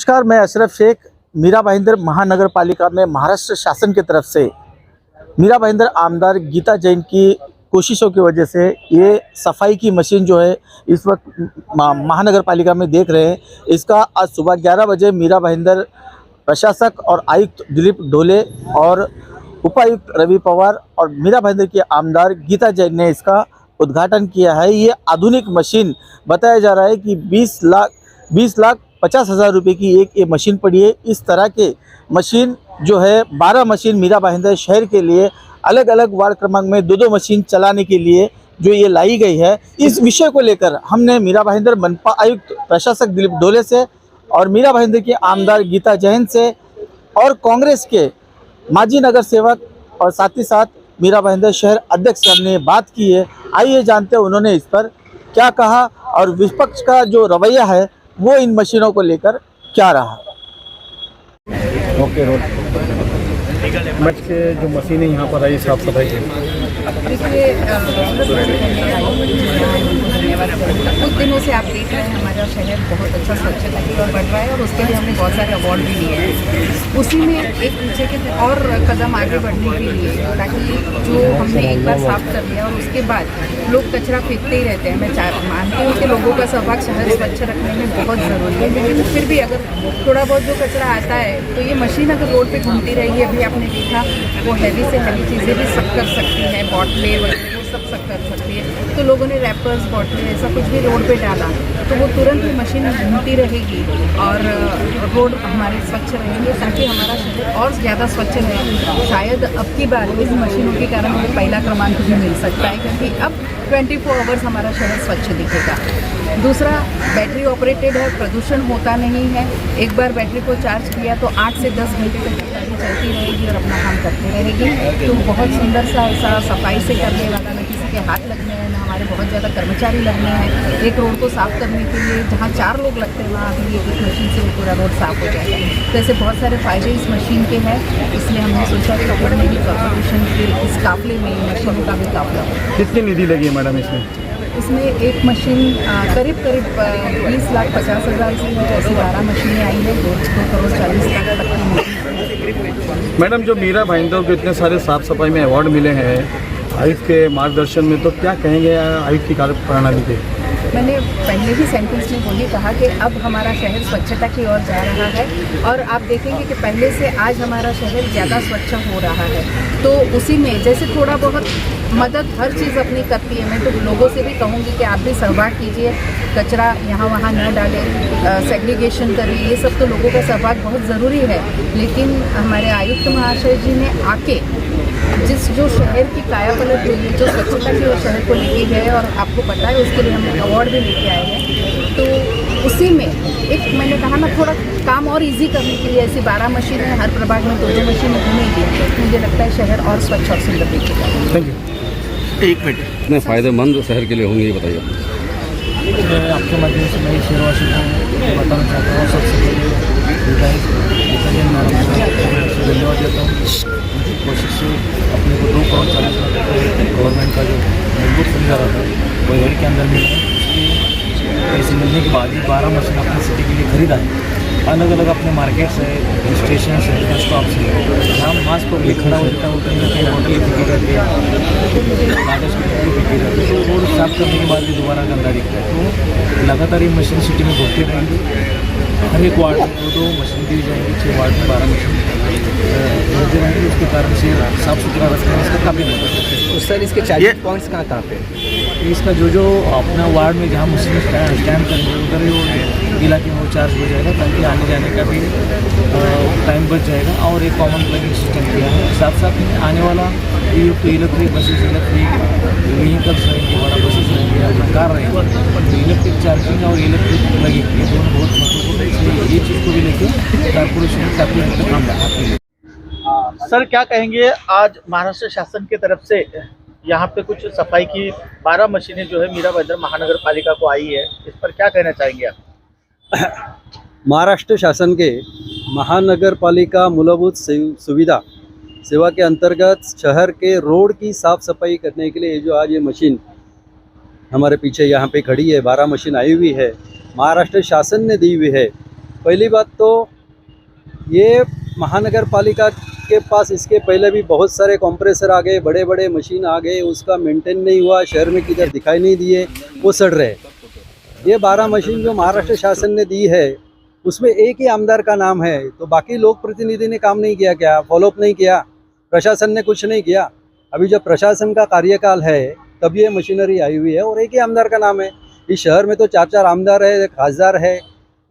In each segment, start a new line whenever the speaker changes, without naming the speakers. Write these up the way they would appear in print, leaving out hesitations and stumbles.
नमस्कार, मैं अशरफ शेख। मीरा भाईंदर महानगर पालिका में महाराष्ट्र शासन की तरफ से मीरा भाईंदर आमदार गीता जैन की कोशिशों की वजह से ये सफाई की मशीन जो है इस वक्त महानगर पालिका में देख रहे हैं। इसका आज सुबह 11 बजे मीरा भाईंदर प्रशासक और आयुक्त दिलीप ढोले और उपायुक्त रवि पवार और मीरा भाईंदर की आमदार गीता जैन ने इसका उद्घाटन किया है। ये आधुनिक मशीन बताया जा रहा है कि 20,50,000 रुपये की एक ये मशीन पड़ी है। इस तरह के मशीन जो है 12 मशीन मीरा भाईंदर शहर के लिए अलग अलग वार्ड क्रमांक में 2-2 मशीन चलाने के लिए जो ये लाई गई है। इस विषय को लेकर हमने मीरा भाईंदर मनपा आयुक्त प्रशासक दिलीप ढोले से और मीरा भाईंदर की आमदार गीता जैन से और कांग्रेस के माजी नगर सेवक और साथ ही साथ मीरा भाईंदर शहर अध्यक्ष से हमने बात की है। आइए जानते हैं उन्होंने इस पर क्या कहा और विपक्ष का जो रवैया है वो इन मशीनों को लेकर क्या रहा।
ओके रोड मच के जो मशीनें यहाँ पर आई साफ सफाई की,
देखिए कुछ दिनों से आप देख रहे हैं हमारा शहर बहुत अच्छा स्वच्छता की ओर बढ़ रहा है और उसके लिए हमने बहुत सारे अवार्ड भी लिए हैं। उसी में एक पीछे के और कदम आगे बढ़ने के लिए ताकि जो हमने एक बार साफ कर लिया और उसके बाद लोग कचरा फेंकते ही रहते हैं। मैं मानती हूँ कि लोगों का सहभाग शहर स्वच्छ रखने में बहुत ज़रूरी है, लेकिन फिर भी अगर थोड़ा बहुत जो कचरा आता है तो ये मशीन अगर रोड पर घूमती रही है, अभी आपने देखा वो हैवी से हैवी चीज़ें भी सब कर सकती हैं, बॉटलें वगैरह वो सब कर सकती है। तो लोगों ने रैपर्स बॉटलें ऐसा कुछ भी रोड पे डाला तो वो तुरंत ही मशीन घूमती रहेगी और रोड हमारे स्वच्छ रहेंगे ताकि हमारा शहर और ज़्यादा स्वच्छ रहे। शायद अब की बार इस मशीनों के कारण हमें पहला क्रमांक भी मिल सकता है, क्योंकि अब 24 आवर्स हमारा शहर स्वच्छ दिखेगा। दूसरा, बैटरी ऑपरेटेड है, प्रदूषण होता नहीं है। एक बार बैटरी को चार्ज किया तो 8 से 10 घंटे तक बैटरी चलती रहेगी और अपना काम करती रहेगी। तो बहुत सुंदर सा ऐसा सफाई से करने वाला, न किसी के हाथ लगने हैं, न हमारे बहुत ज़्यादा कर्मचारी लगने हैं। एक रोड को साफ़ करने के लिए जहाँ 4 लोग लगते हैं वहाँ अभी एक मशीन से पूरा रोड साफ़ हो जाएगा। तो ऐसे बहुत सारे फ़ायदे इस मशीन के हैं, इसलिए हमने सोचा कि अपने भी कॉर्पोरेशन के इस काफ़िले में मशीनों का भी काफ़िला हो।
कितनी निधि लगी है मैडम इसमें?
इसमें एक मशीन करीब 20,50,000 की है। ऐसी 12 मशीनें आई हैं, 2 करोड़ 40 लाख तक की।
मैडम, जो मीरा भाईंदर को इतने सारे साफ सफाई में अवार्ड मिले हैं आयुक्त के मार्गदर्शन में, तो क्या कहेंगे आयुक्त की कार्य प्रणाली पे?
मैंने पहले ही सेंटेंस में वही कहा कि अब हमारा शहर स्वच्छता की ओर जा रहा है और आप देखेंगे कि पहले से आज हमारा शहर ज़्यादा स्वच्छ हो रहा है। तो उसी में जैसे थोड़ा बहुत मदद हर चीज़ अपनी करती है, मैं तो लोगों से भी कहूँगी कि आप भी सहभाग कीजिए, कचरा यहाँ वहाँ न डालें, सेग्रीगेशन करें, ये सब तो लोगों का सहभाग बहुत ज़रूरी है। लेकिन हमारे आयुक्त महाशय जी ने आके जो शहर की काया पलट हुई है, जो स्वच्छता की ओर शहर को लेके गए और आपको पता है उसके लिए हमने अवार्ड भी लेके आए हैं। तो उसी में एक मैंने कहा ना, थोड़ा काम और इजी करने के लिए ऐसी 12 मशीनें हर प्रभाग में 2-2 मशीनें घूमेंगी, मुझे लगता है शहर और स्वच्छ और सुंदर दिखेगा।
Thank you.
एक मिनट,
कितने फ़ायदेमंद शहर के लिए होंगे ये बताइए।
मैं आपके माध्यम से मैं शहरवासी को बताना चाहता हूँ, सबसे पहले धन्यवाद देता हूँ। उनकी कोशिश से अपने को 2 करोड़ 40 लाख रुपये गवर्नमेंट का जो मजबूत सुविधा रहा था वो घर के अंदर मिला है। पैसे मिलने के बाद ही 12 मशीन अपने सिटी के लिए खरीदा है। अलग अलग अपने मार्केट्स है, स्टेशन है, बस स्टॉप है, जहाँ मास पब्लिक खड़ा हो जाता है, वो कहीं ना कहीं होटल बिकी रहती है, कागज़ की टोकरी बिकी रहती है, तो रोड साफ करने के बाद भी दोबारा गंदा दिखता है। तो लगातार ये मशीन सिटी में घूमती रहेंगी। हर एक वार्ड में 2-2 मशीन दी जाएंगी, 6 वार्ड में 12 मशीन मिलते रहेंगे। उसके कारण से साफ़ सुथरा रखना इसका काफ़ी मदद है।
तो सर इसके चार्जिंग पॉइंट्स कहाँ पे?
इसका जो अपना वार्ड में जहाँ मशीन स्टैंड करेंगे उधर ही वो इलाके में वो चार्ज हो जाएगा, ताकि आने जाने का भी टाइम बच जाएगा। और एक कॉमन प्लगिंग सिस्टम किया है। साथ साथ में आने वाला इलेक्ट्रिक बसेस, इलेक्ट्रिक व्हीकल्स रहेंगे, बड़ा बसेस रहेंगे, अपना कार रहेंगे, तो इलेक्ट्रिक चार्जिंग और इलेक्ट्रिक प्लगिंग ये दोनों बहुत महत्वपूर्ण है। इसलिए ये चीज़ को भी लेके कॉर्पोरेशन में काफ़ी हद तक काम रहा।
सर क्या कहेंगे, आज महाराष्ट्र शासन की तरफ से यहाँ पे कुछ सफाई की 12 मशीनें जो है मीरा भाईंदर महानगर पालिका को आई है, इस पर क्या कहना चाहेंगे आप?
महाराष्ट्र शासन के महानगर पालिका मूलभूत सुविधा सेवा के अंतर्गत शहर के रोड की साफ़ सफाई करने के लिए जो आज ये मशीन हमारे पीछे यहाँ पे खड़ी है, 12 मशीन आई हुई है, महाराष्ट्र शासन ने दी हुई है। पहली बात तो ये महानगर पालिका के पास इसके पहले भी बहुत सारे कंप्रेसर आ गए, बड़े बड़े मशीन आ गए, उसका मेंटेन नहीं हुआ, शहर में किधर दिखाई नहीं दिए, वो सड़ रहे। ये 12 मशीन जो महाराष्ट्र शासन ने दी है उसमें एक ही आमदार का नाम है, तो बाकी लोक प्रतिनिधि ने काम नहीं किया क्या? फॉलोअप नहीं किया? प्रशासन ने कुछ नहीं किया? अभी जब प्रशासन का कार्यकाल है तब ये मशीनरी आई हुई है और एक ही आमदार का नाम है। इस शहर में तो 4-4 आमदार है, खासदार है,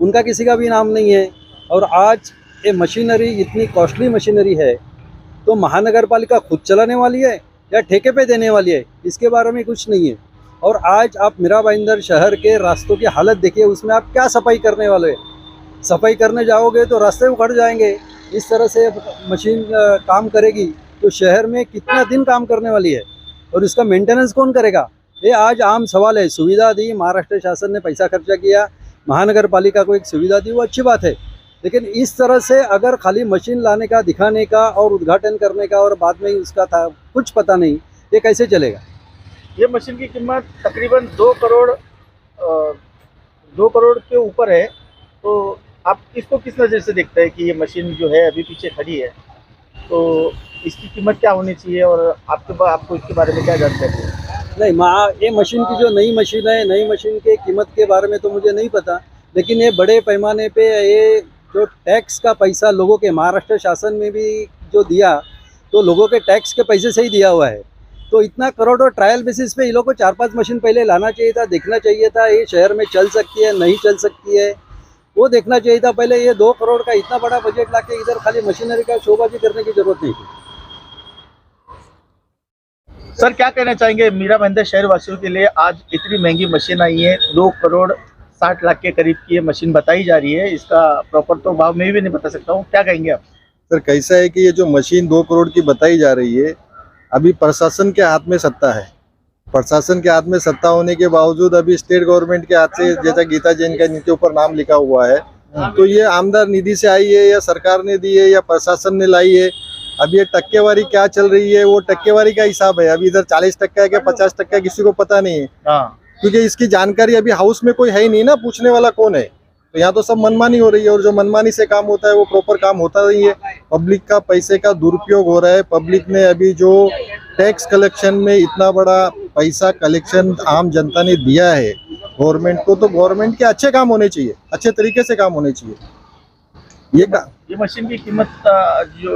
उनका किसी का भी नाम नहीं है। और आज ये मशीनरी इतनी कॉस्टली मशीनरी है तो महानगर पालिका खुद चलाने वाली है या ठेके पे देने वाली है, इसके बारे में कुछ नहीं है। और आज आप मीरा भाईंदर शहर के रास्तों की हालत देखिए, उसमें आप क्या सफाई करने वाले हैं? सफाई करने जाओगे तो रास्ते उखड़ जाएंगे। इस तरह से मशीन काम करेगी तो शहर में कितना दिन काम करने वाली है और इसका मेंटेनेंस कौन करेगा? ये आज आम सवाल है। सुविधा दी, महाराष्ट्र शासन ने पैसा खर्चा किया, महानगर पालिका को एक सुविधा दी, वो अच्छी बात है, लेकिन इस तरह से अगर खाली मशीन लाने का, दिखाने का और उद्घाटन करने का और बाद में ही उसका था कुछ पता नहीं, ये कैसे चलेगा?
ये मशीन की कीमत तकरीबन 2 करोड़ के ऊपर है। तो आप इसको किस नज़र से देखते हैं कि ये मशीन जो है अभी पीछे खड़ी है, तो इसकी कीमत क्या होनी चाहिए और आपको इसके बारे में क्या जानकारी है?
नहीं, ये मशीन की जो नई मशीन है, नई मशीन के कीमत के बारे में तो मुझे नहीं पता, लेकिन ये बड़े पैमाने पे ये जो टैक्स का पैसा लोगों के, महाराष्ट्र शासन में भी जो दिया तो लोगों के टैक्स के पैसे से ही दिया हुआ है। तो इतना करोड़ों ट्रायल बेसिस पे इन लोगों को 4-5 मशीन पहले लाना चाहिए था, देखना चाहिए था ये शहर में चल सकती है नहीं चल सकती है, वो देखना चाहिए था पहले। ये 2 करोड़ का इतना बड़ा बजट लाके इधर खाली मशीनरी का शोबाजी करने की जरूरत नहीं थी।
सर, क्या कहना चाहेंगे मीरा भाईंदर शहर वासियों के लिए? आज इतनी महंगी मशीन आई है, 2 करोड़ 60 लाख के करीब की ये मशीन बताई जा रही है, इसका प्रॉपर तो भाव मैं भी नहीं बता सकता हूँ, क्या कहेंगे आप?
सर, कैसा है कि ये जो मशीन 2 करोड़ की बताई जा रही है, अभी प्रशासन के हाथ में सत्ता है। प्रशासन के हाथ में सत्ता होने के बावजूद अभी स्टेट गवर्नमेंट के हाथ से, जैसा गीता जैन का इनके ऊपर नाम लिखा हुआ है, तो ये आमदार निधि से आई है या सरकार ने दी है या प्रशासन ने लाई है। अभी ये टक्केवारी क्या चल रही है, वो टक्केवारी का हिसाब है। अभी इधर 40% है क्या 50% है, किसी को पता नहीं है, क्योंकि इसकी जानकारी अभी हाउस में कोई है ही नहीं ना, पूछने वाला कौन है। तो यहाँ तो सब मनमानी हो रही है और जो मनमानी से काम होता है वो प्रॉपर काम होता नहीं है। पब्लिक का पैसे का दुरुपयोग हो रहा है। पब्लिक ने अभी जो टैक्स कलेक्शन में इतना बड़ा पैसा कलेक्शन आम जनता ने दिया है गवर्नमेंट को, तो गवर्नमेंट के अच्छे काम होने चाहिए, अच्छे तरीके से काम होने चाहिए।
ये मशीन की कीमत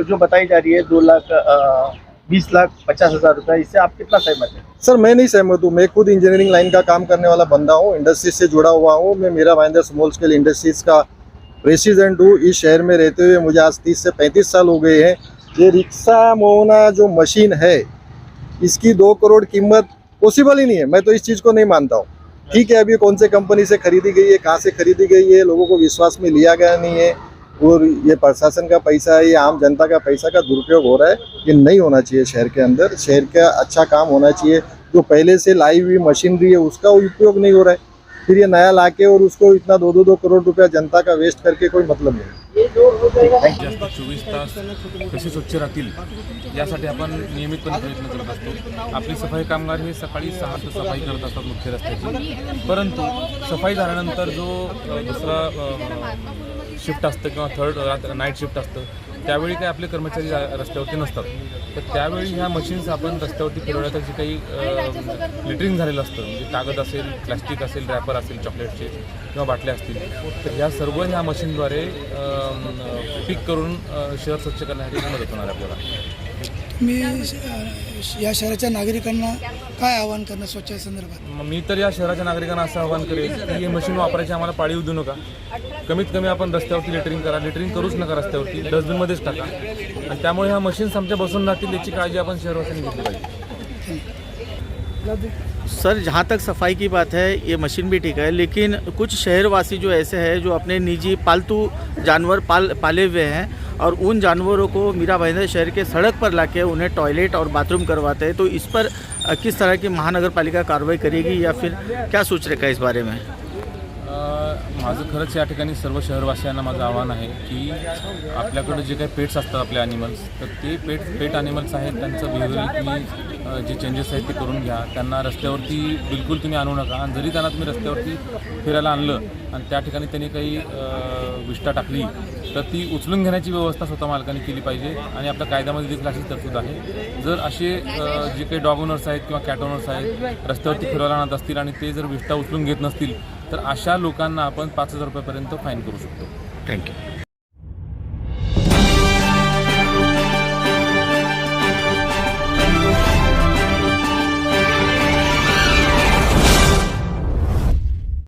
जो बताई जा रही है 2,20,50,000 रुपये, इससे आप कितना सहमत हैं?
सर, मैं नहीं सहमत हूँ। मैं खुद इंजीनियरिंग लाइन का काम करने वाला बंदा हूँ, इंडस्ट्रीज से जुड़ा हुआ हूँ। मैं Meera Bhayandar small scale industries का प्रेसिडेंट हूँ। इस शहर में रहते हुए मुझे आज 30 से 35 साल हो गए हैं। ये रिक्शा मोहना जो मशीन है, इसकी 2 करोड़ कीमत पॉसिबल ही नहीं है। मैं तो इस चीज़ को नहीं मानता हूँ। ठीक है, अभी कौन से कंपनी से खरीदी गई है, कहाँ से खरीदी गई है, लोगों को विश्वास में लिया गया नहीं है, और ये प्रशासन का पैसा है, ये आम जनता का पैसा का दुरुपयोग हो रहा है। ये नहीं होना चाहिए शहर के अंदर। शहर का अच्छा काम होना चाहिए। जो पहले से लाई हुई मशीनरी है उसका उपयोग नहीं हो रहा है, फिर ये नया लाके और उसको इतना 2-2 करोड़ रुपया जनता का वेस्ट करके कोई मतलब नहीं।
जास्त 24 तास कसे स्वच्छ राहतील यासाठी आपण नियमितपणे प्रयत्न करत असतो। आपली सफाई कामगार हे सकाळी 6 ते सफाई करत असतात मुख्य रस्त्याची, परंतु सफाई झाल्यानंतर जो दुसरा शिफ्ट असतं किंवा थर्ड नाईट शिफ्ट असतं त्यावेळी काही आपले कर्मचारी रस्त्यावरती नसतात। तर त्यावेळी ह्या मशीन्स आपण रस्त्यावरती फिरवल्या तर जे काही लिटरिंग झालेलं असतं, म्हणजे कागद असेल, प्लास्टिक असेल, रॅपर असेल चॉकलेटचे किंवा बाटल्या असतील, तर ह्या सर्व ह्या मशीनद्वारे पिक करून शहर स्वच्छ करण्यासाठी मदत होणार आपल्याला।
मी या शहराच्या नागरिकांना काय आवाहन करणार स्वच्छतेसंदर्भात?
मी तर या शहराच्या नागरिकांना असं आवाहन करेल की ही मशीन वापरायची आम्हाला पाळीव देऊ नका। कमीत कमी आपण रस्त्यावरती लिटरिंग करा, लिटरिंग करूच नका रस्त्यावरती, डस्टबिनमध्येच टाका, आणि त्यामुळे ह्या मशीन्स आमच्या बसून राहतील याची काळजी आपण शहरवासियांनी घेतली पाहिजे।
सर, जहाँ तक सफाई की बात है, ये मशीन भी ठीक है, लेकिन कुछ शहरवासी जो ऐसे हैं जो अपने निजी पालतू जानवर पाले हुए हैं और उन जानवरों को मीरा भाईंदर शहर के सड़क पर लाके उन्हें टॉयलेट और बाथरूम करवाते हैं। तो इस पर किस तरह की महानगर पालिका कार्रवाई करेगी या फिर क्या सोच रखा है इस बारे में?
माझं खरंच या ठिकाणी सर्व शहरवासियांना माझं आव्हान आहे की आपल्याकडे जे काही पेट्स असतात आपले ॲनिमल्स, तर ते पेट ॲनिमल्स आहेत त्यांचं बिहेवियर तुम्ही जे चेंजेस आहेत ते करून घ्या. त्यांना रस्त्यावरती बिलकुल तुम्ही आणू नका. आणि जरी त्यांना तुम्ही रस्त्यावरती फिरायला आणलं आणि त्या ठिकाणी त्यांनी काही विष्ठा टाकली तर ती उचलून घेण्याची व्यवस्था स्वतः मालकाने केली पाहिजे. आणि आपल्या कायद्यामध्ये देखील अशीच तरतूद आहे. जर असे जे काही डॉग ओनर्स आहेत किंवा कॅट ओनर्स आहेत रस्त्यावरती फिरायला आणत असतील आणि ते जर विष्ठा उचलून घेत नसतील तर अशा लोकांना आपण 5,000 रुपयापर्यंत फाईन करू शकतो.
थँक्यू.